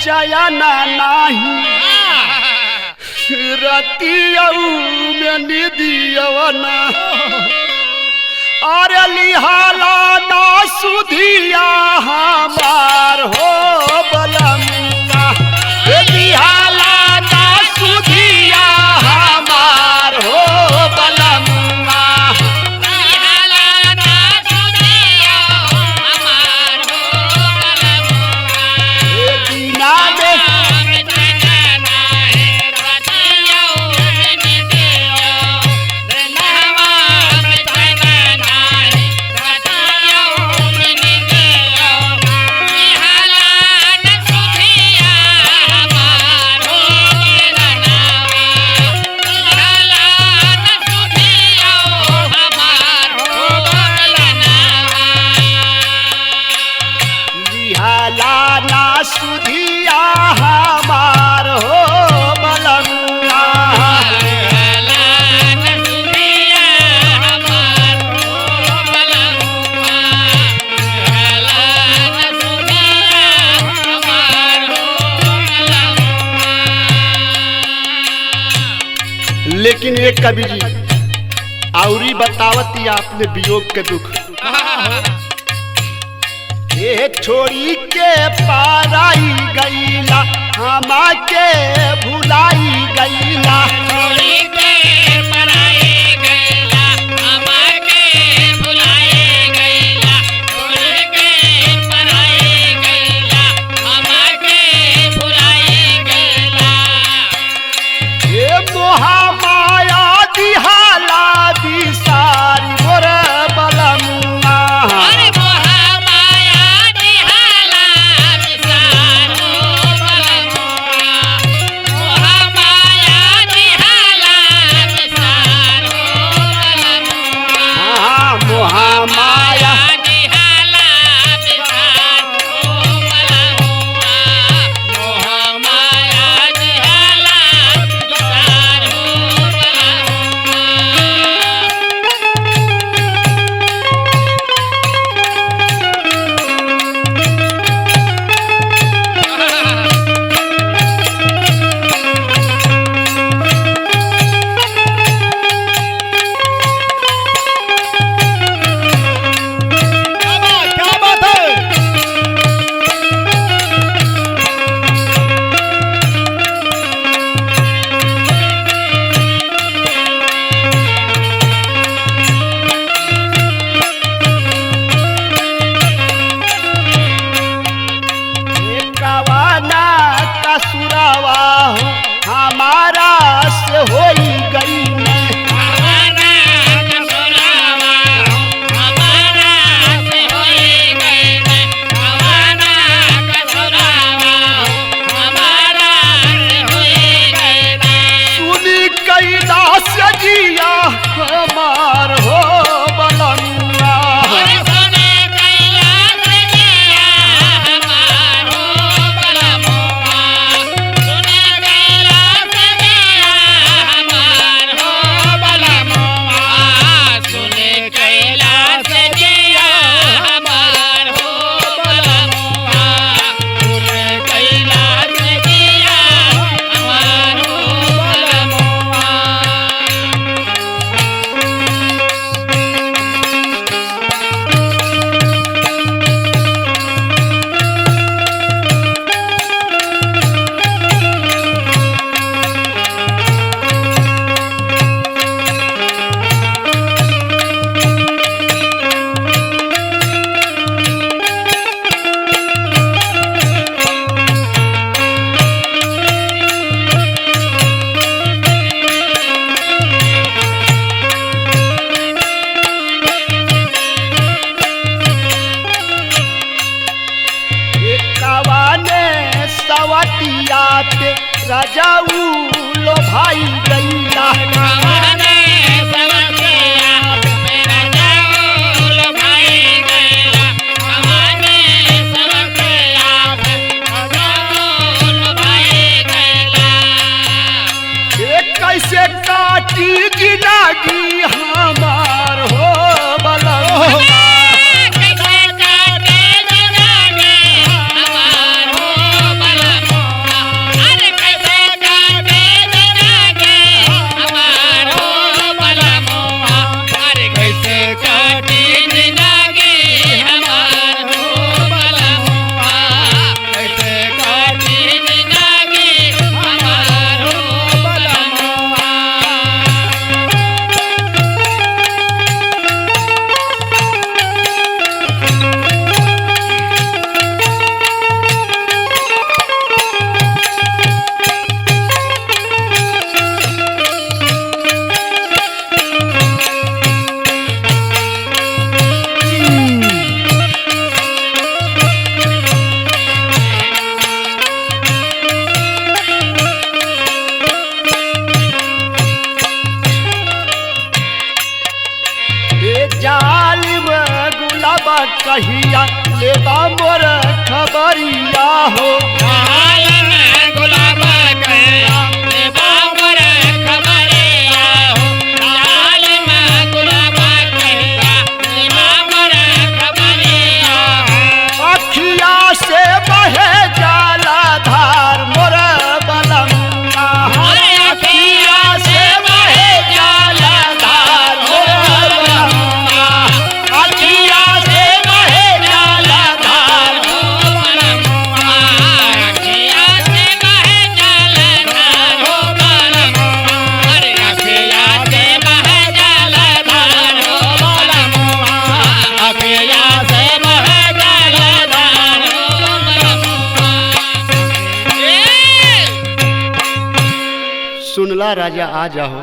चयना नाही रतियऊ में निदियवना अरे लिहाला ना सुधिया हमार हो बलमुआ लिहाला ना सुधिया हमार हो बलमुआ लिहाला ना सुधिया हमार हो बलमुआ दीना में सुधिया हमार हो बलमुआ लेकिन एक कवि जी औरी बतावती आपने वियोग के दुख ये छोड़ी के पाराई गईला हमा के भुलाई गईला छोड़ी के पराई गईला हमा के भुलाई गईला छोड़ी के पराई गईला हमा के भुलाई गईला ये मोहा माया दिहाला बिसारी मोर बलमुआ अरे मोहा माया दिहाला बिसारो बलमुआ मोहा माया दिहाला जालिम गुलाबा कहिया लेबा मोर खबरिया हो जालिम गुलाबा कहिया लेबा मोर खबरिया हो जालिम गुलाबा कहिया लेबा मोर खबरिया हो अखिया से बहे जाला धार मोर बलम्मा अखिया से बहे जाला धार मोर बलम्मा अखिया से बहे जाला धार सुनला राजा आ जाओ